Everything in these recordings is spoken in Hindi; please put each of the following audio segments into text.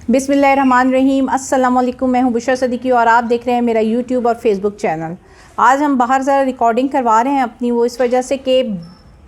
बिस्मिल्लाहिर्रहमानिर्रहीम। अस्सलाम वालेकुम। मैं हूं बुशरा सदीकी और आप देख रहे हैं मेरा यूट्यूब और फेसबुक चैनल। आज हम बाहर ज़रा रिकॉर्डिंग करवा रहे हैं अपनी, वो इस वजह से कि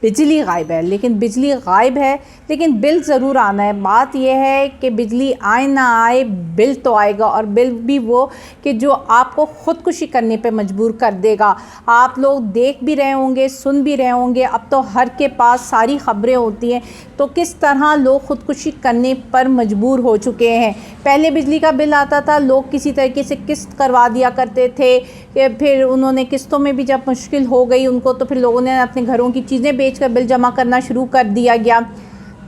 बिजली गायब है। लेकिन बिजली गायब है लेकिन बिल ज़रूर आना है। बात यह है कि बिजली आए ना आए बिल तो आएगा, और बिल भी वो कि जो आपको ख़ुदकुशी करने पे मजबूर कर देगा। आप लोग देख भी रहे होंगे, सुन भी रहे होंगे, अब तो हर के पास सारी ख़बरें होती हैं, तो किस तरह लोग ख़ुदकुशी करने पर मजबूर हो चुके हैं। पहले बिजली का बिल आता था, लोग किसी तरीके से किस्त करवा दिया करते थे, फिर उन्होंने किस्तों में भी जब मुश्किल हो गई उनको, तो फिर लोगों ने अपने घरों की चीज़ें बेचकर बिल जमा करना शुरू कर दिया गया।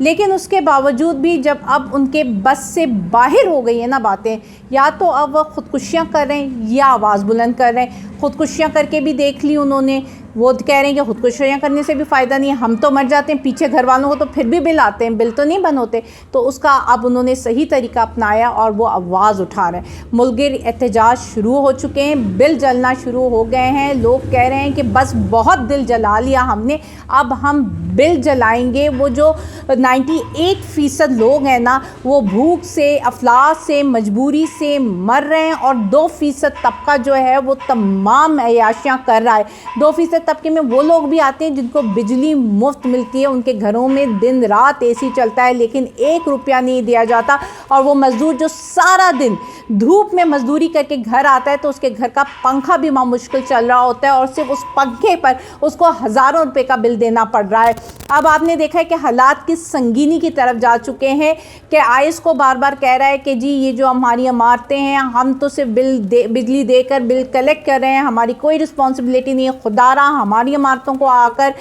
लेकिन उसके बावजूद भी जब अब उनके बस से बाहर हो गई है ना बातें, या तो अब वह ख़ुदकुशियाँ कर रहे हैं या आवाज़ बुलंद कर रहे हैं। ख़ुदकुशियाँ करके भी देख ली उन्होंने, वो कह रहे हैं कि ख़ुदकुशियाँ करने से भी फ़ायदा नहीं है, हम तो मर जाते हैं, पीछे घर वालों को तो फिर भी बिल आते हैं, बिल तो नहीं बंद होते। तो उसका अब उन्होंने सही तरीका अपनाया और वो आवाज़ उठा रहे हैं। मुल्किर एहतजाज शुरू हो चुके हैं, बिल जलना शुरू हो गए हैं। लोग कह रहे हैं कि बस बहुत दिल जला लिया हमने, अब हम बिल जलाएंगे। वो जो 98% लोग हैं ना, वो भूख से, अफलास से, मजबूरी से मर रहे हैं, और 2% तबका जो है वो तमाम अयाशियाँ कर रहा है। 2% तबके में वो लोग भी आते हैं जिनको बिजली मुफ्त मिलती है, उनके घरों में दिन रात एसी चलता है, लेकिन 1 रुपया नहीं दिया जाता। और वो मज़दूर जो सारा दिन धूप में मजदूरी करके घर आता है, तो उसके घर का पंखा भी मुश्किल चल रहा होता है, और सिर्फ उस पंखे पर उसको हज़ारों रुपए का बिल देना पड़ रहा है। अब आपने देखा है कि हालात किस संगीनी की तरफ जा चुके हैं कि आईएस को बार बार कह रहा है कि जी ये जो हमारी इमारतें हैं, हम तो सिर्फ बिजली देकर बिल कलेक्ट कर रहे हैं, हमारी कोई रिस्पॉन्सिबिलिटी नहीं है। खुदारा हमारी इमारतों को आकर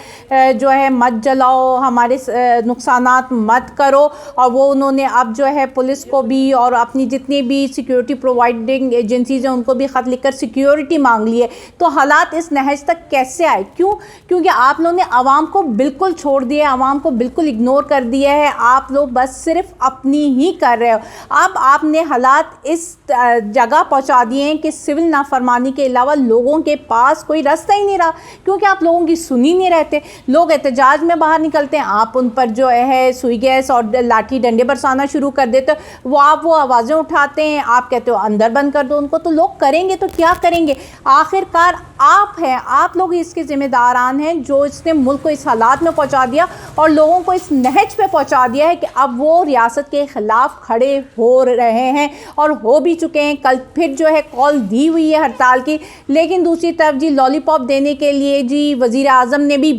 जो है मत जलाओ, हमारे नुकसानात मत करो। और वो उन्होंने अब जो है पुलिस को भी और अपनी जितनी भी सिक्योरिटी प्रोवाइडिंग एजेंसीज हैं उनको भी ख़त लिखकर सिक्योरिटी मांग ली है। तो हालात इस नहज तक कैसे आए? क्योंकि आप लोगों ने आवाम को बिल्कुल छोड़ दिया, आवाम को बिल्कुल इग्नोर कर दिया है। आप लोग बस सिर्फ अपनी ही कर रहे हो। अब आपने हालात इस जगह पहुंचा दिए हैं कि सिविल नाफरमानी के अलावा लोगों के पास कोई रास्ता ही नहीं रहा, क्योंकि आप लोगों की सुनी नहीं रहते। लोग एहतजाज में बाहर निकलते हैं, आप उन पर जो है सुई गैस और लाठी डंडे बरसाना शुरू कर देते हो। वो आवाज़ें उठाते हैं, आप कहते हो अंदर बंद कर दो उनको। तो लोग करेंगे तो क्या करेंगे? आखिरकार आप हैं, आप लोग इसके ज़िम्मेदारान हैं जो इसने मुल्क को इस हालात में पहुंचा दिया और लोगों को इस नहज पे पहुंचा दिया है कि अब वो रियासत के ख़िलाफ़ खड़े हो रहे हैं और हो भी चुके हैं। कल फिर जो है कॉल दी हुई है हड़ताल की। लेकिन दूसरी तरफ जी लॉलीपॉप देने के लिए जी वज़ीर आज़म ने भी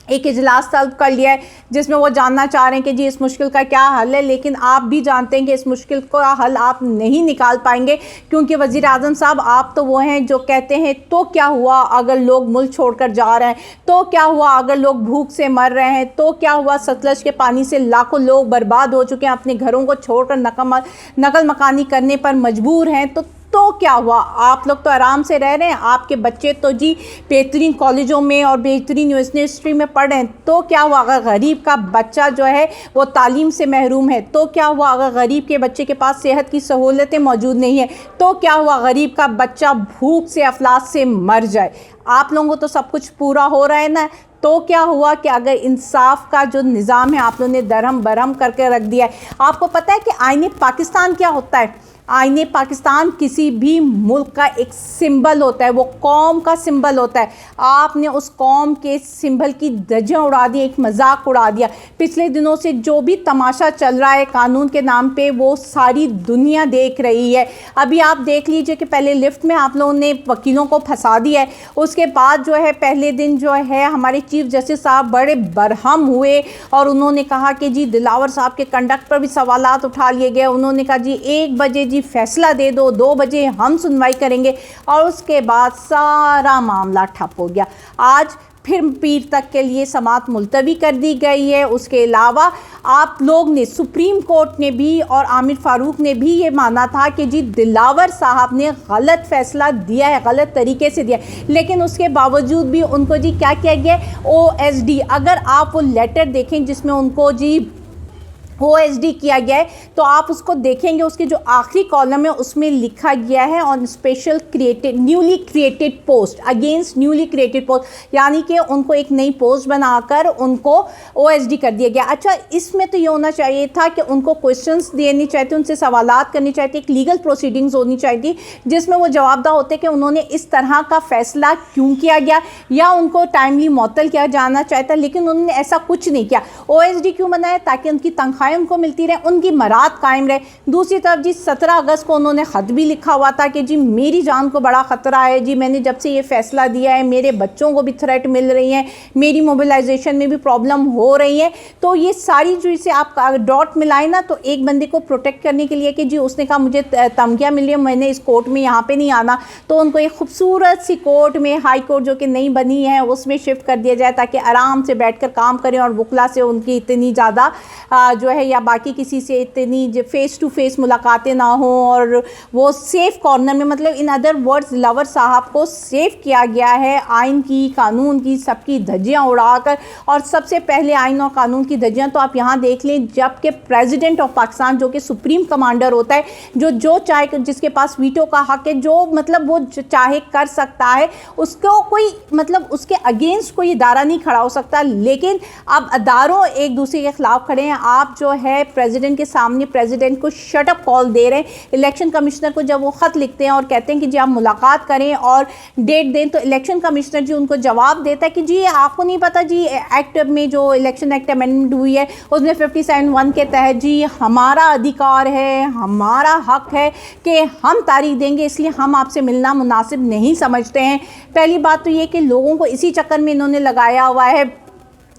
एक इजलास तलब कर लिया है, जिसमें वो जानना चाह रहे हैं कि जी इस मुश्किल का क्या हल है। लेकिन आप भी जानते हैं कि इस मुश्किल का हल आप नहीं निकाल पाएंगे, क्योंकि वज़ीर आज़म साहब आप तो वो हैं जो कहते हैं तो क्या हुआ अगर लोग मुल्क छोड़कर जा रहे हैं, तो क्या हुआ अगर लोग भूख से मर रहे हैं, तो क्या हुआ सतलज के पानी से लाखों लोग बर्बाद हो चुके हैं, अपने घरों को छोड़कर नकल मकानी करने पर मजबूर हैं, तो क्या हुआ? आप लोग तो आराम से रह रहे हैं, आपके बच्चे तो जी बेहतरीन कॉलेजों में और बेहतरीन यूनिवर्सिटी में पढ़ रहे हैं। तो क्या हुआ अगर गरीब का बच्चा जो है वो तालीम से महरूम है? तो क्या हुआ अगर गरीब के बच्चे के पास सेहत की सहूलतें मौजूद नहीं है? तो क्या हुआ गरीब का बच्चा भूख से अफलास से मर जाए? आप लोगों को तो सब कुछ पूरा हो रहा है ना। तो क्या हुआ कि अगर इंसाफ का जो निज़ाम है आप लोगों ने दरहम बरहम करके रख दिया है। आपको पता है कि आईने पाकिस्तान क्या होता है? आईने पाकिस्तान किसी भी मुल्क का एक सिंबल होता है, वो कौम का सिंबल होता है। आपने उस कौम के सिंबल की धज्जियां उड़ा दी, एक मजाक उड़ा दिया। पिछले दिनों से जो भी तमाशा चल रहा है कानून के नाम पे, वो सारी दुनिया देख रही है। अभी आप देख लीजिए कि पहले लिफ्ट में आप लोगों ने वकीलों को फंसा दिया है, उसके बाद जो है पहले दिन जो है हमारे चीफ जस्टिस साहब बड़े बरहम हुए और उन्होंने कहा कि जी दिलावर साहब के कंडक्ट पर भी सवालात उठा लिए गए। उन्होंने कहा जी 1 बजे जी फैसला दे दो, 2 बजे हम सुनवाई करेंगे, और उसके बाद सारा मामला ठप हो गया। आज फिर पीर तक के लिए समाअत मुलतवी कर दी गई है। उसके अलावा आप लोग ने, सुप्रीम कोर्ट ने भी और आमिर फारूक ने भी ये माना था कि जी दिलावर साहब ने गलत फैसला दिया है, गलत तरीके से दिया है। लेकिन उसके बावजूद भी उनको जी क्या किया गया? OSD, अगर आप वो लेटर देखें जिसमें उनको जी OSD किया गया है, तो आप उसको देखेंगे, उसके जो आखिरी कॉलम है उसमें लिखा गया है on special created newly created post against newly created post, यानी कि उनको एक नई पोस्ट बनाकर उनको OSD कर दिया गया। अच्छा, इसमें तो ये होना चाहिए था कि उनको क्वेश्चंस देने चाहिए थे, उनसे सवालात करनी चाहिए थे, एक लीगल प्रोसीडिंग्स होनी चाहिए थी जिसमें वो जवाबदा होते कि उन्होंने इस तरह का फैसला क्यों किया गया, या उनको टाइमली मुअत्तल किया जाना चाहता, लेकिन उन्होंने ऐसा कुछ नहीं किया। OSD क्यों बनाया? ताकि उनकी तनख्वाह उनको मिलती रहे, उनकी मराद कायम रहे। दूसरी तरफ जी 17 अगस्त को उन्होंने ख़त भी लिखा हुआ था कि जी मेरी जान को बड़ा ख़तरा है, जी मैंने जब से ये फ़ैसला दिया है मेरे बच्चों को भी थ्रेट मिल रही हैं, मेरी मोबिलाइजेशन में भी प्रॉब्लम हो रही है। तो ये सारी जो इसे आप डॉट मिलाए ना, तो एक बंदे को प्रोटेक्ट करने के लिए कि जी उसने कहा मुझे धमकियाँ मिली है, मैंने इस कोर्ट में यहाँ पर नहीं आना, तो उनको एक खूबसूरत सी कोर्ट में, हाई कोर्ट जो कि नई बनी है उसमें शिफ्ट कर दिया जाए ताकि आराम से बैठ कर काम करें और वकला से उनकी इतनी ज़्यादा जो है या बाकी किसी से इतनी फेस टू फेस मुलाकातें ना हों, और वो सेफ़ कॉर्नर में, मतलब इन अदर वर्ड्स लवर साहब को सेव किया गया है आइन की, कानून की, सबकी धज्जियाँ उड़ाकर। और सबसे पहले आइन और कानून की धज्जियाँ तो आप यहाँ देख लें, जबकि प्रेसिडेंट ऑफ पाकिस्तान जो कि सुप्रीम कमांडर होता है, जो चाहे, जिसके पास वीटो का हक है, जो मतलब वो चाहे कर सकता है, उसको कोई मतलब उसके अगेंस्ट कोई इदारा नहीं खड़ा हो सकता। लेकिन अब अदारों एक दूसरे के खिलाफ खड़े हैं। आप जो है प्रेसिडेंट के सामने प्रेसिडेंट को शट अप कॉल दे रहे हैं। इलेक्शन कमिश्नर को जब वो ख़त लिखते हैं और कहते हैं कि जी आप मुलाकात करें और डेट दें, तो इलेक्शन कमिश्नर जी उनको जवाब देता है कि जी आपको नहीं पता जी, एक्ट में जो इलेक्शन एक्ट अमेंडमेंट हुई है उसमें 57(1) के तहत जी हमारा अधिकार है, हमारा हक है कि हम तारीख देंगे, इसलिए हम आपसे मिलना मुनासिब नहीं समझते हैं। पहली बात तो ये कि लोगों को इसी चक्कर में इन्होंने लगाया हुआ है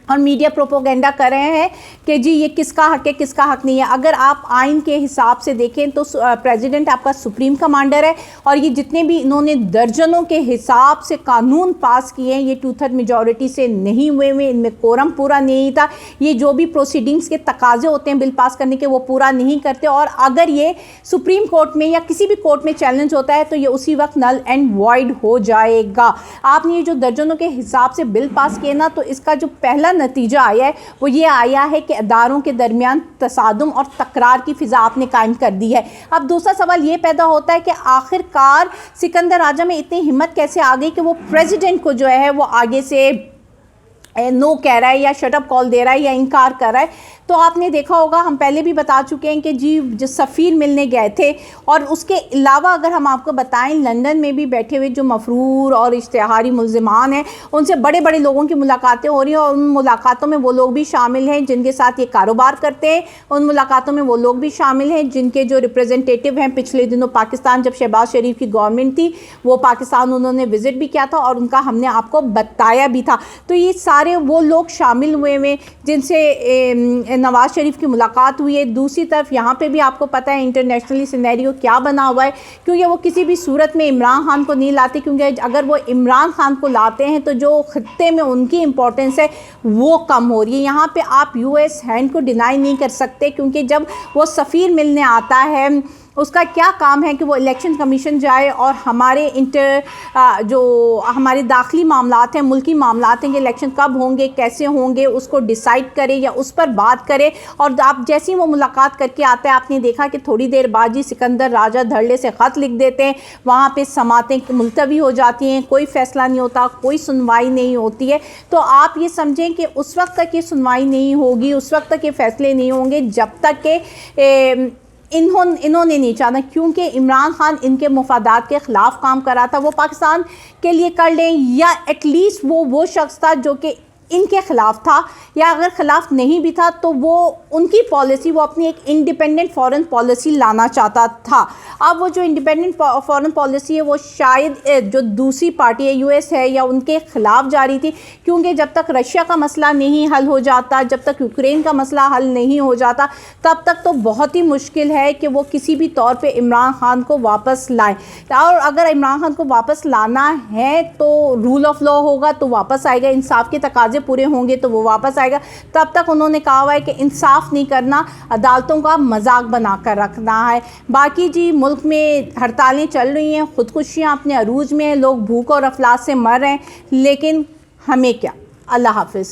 और मीडिया प्रोपोगेंडा कर रहे हैं कि जी ये किसका हक है, किसका हक नहीं है। अगर आप आइन के हिसाब से देखें तो प्रेसिडेंट आपका सुप्रीम कमांडर है, और ये जितने भी इन्होंने दर्जनों के हिसाब से कानून पास किए हैं, ये 2/3 मेजॉरिटी से नहीं हुए, इनमें कोरम पूरा नहीं था। ये जो भी प्रोसीडिंग्स के तकाजे होते हैं बिल पास करने के, वो पूरा नहीं करते, और अगर ये सुप्रीम कोर्ट में या किसी भी कोर्ट में चैलेंज होता है तो ये उसी वक्त नल एंड वॉइड हो जाएगा। आपने ये जो दर्जनों के हिसाब से बिल पास किए ना, तो इसका जो पहला नतीजा आया है वो ये आया है कि अदारों के दरमियान तसादुम और तकरार की फ़िज़ा आपने कायम कर दी है। अब दूसरा सवाल ये पैदा होता है कि आखिरकार सिकंदर आजम में इतनी हिम्मत कैसे आ गई कि वो प्रेसिडेंट को जो है वो आगे से नो कह रहा है या शटअप कॉल दे रहा है या इनकार कर रहा है। तो आपने देखा होगा, हम पहले भी बता चुके हैं कि जी जो सफ़ीर मिलने गए थे, और उसके अलावा अगर हम आपको बताएं लंदन में भी बैठे हुए जो मफरूर और इश्तिहारी मुल्ज़िमान हैं, उनसे बड़े बड़े लोगों की मुलाकातें हो रही हैं, और उन मुलाकातों में वो लोग भी शामिल हैं जिनके साथ ये कारोबार करते हैं। उन मुलाकातों में वो लोग भी शामिल हैं जिनके जो रिप्रेजेंटेटिव हैं, पिछले दिनों पाकिस्तान जब शहबाज शरीफ की गवर्नमेंट थी, वो पाकिस्तान उन्होंने विज़िट भी किया था और उनका हमने आपको बताया भी था। तो ये सारे वो लोग शामिल हुए हैं जिनसे नवाज़ शरीफ की मुलाकात हुई है। दूसरी तरफ यहाँ पे भी आपको पता है इंटरनेशनली सिनेरियो क्या बना हुआ है, क्योंकि वो किसी भी सूरत में इमरान खान को नहीं लाते, क्योंकि अगर वो इमरान खान को लाते हैं तो जो खत्ते में उनकी इम्पोर्टेंस है वो कम हो रही है। यहाँ पे आप US हैंड को डिनाई नहीं कर सकते, क्योंकि जब वो सफ़ीर मिलने आता है उसका क्या काम है कि वो इलेक्शन कमीशन जाए और हमारे जो हमारे दाखिली मामलात हैं, मुल्की मामलात हैं कि इलेक्शन कब होंगे, कैसे होंगे, उसको डिसाइड करे या उस पर बात करे। और आप जैसे ही वो मुलाकात करके आता है, आपने देखा कि थोड़ी देर बाद ही सिकंदर राजा धड़ल्ले से ख़त लिख देते हैं, वहाँ पे समातें मुलतवी हो जाती हैं, कोई फ़ैसला नहीं होता, कोई सुनवाई नहीं होती है। तो आप ये समझें कि उस वक्त तक ये सुनवाई नहीं होगी, उस वक्त तक ये फ़ैसले नहीं होंगे जब तक कि इन्होंने नहीं चाहा, क्योंकि इमरान खान इनके मुफादात के ख़िलाफ़ काम कर रहा था। वो पाकिस्तान के लिए कर लें, या एटलीस्ट वो शख्स था जो कि इनके ख़िलाफ़ था, या अगर ख़िलाफ़ नहीं भी था तो वो उनकी पॉलिसी, वो अपनी एक इंडिपेंडेंट फ़ॉरेन पॉलिसी लाना चाहता था। अब वो जो इंडिपेंडेंट फ़ॉरेन पॉलिसी है वो शायद जो दूसरी पार्टी है US है या उनके ख़िलाफ़ जारी थी, क्योंकि जब तक रशिया का मसला नहीं हल हो जाता, जब तक यूक्रेन का मसला हल नहीं हो जाता, तब तक तो बहुत ही मुश्किल है कि वो किसी भी तौर पे इमरान खान को वापस लाएं। और अगर इमरान खान को वापस लाना है तो रूल ऑफ़ लॉ होगा तो वापस आएगा, इंसाफ के तकाजे पूरे होंगे तो वो वापस आएगा। तब तक उन्होंने कहा हुआ है कि इंसाफ नहीं करना, अदालतों का मजाक बना कर रखना है। बाकी जी मुल्क में हड़तालें चल रही हैं, ख़ुदकुशियाँ अपने अरूज में हैं, लोग भूख और अफलास से मर रहे हैं, लेकिन हमें क्या। अल्लाह हाफ़िज़।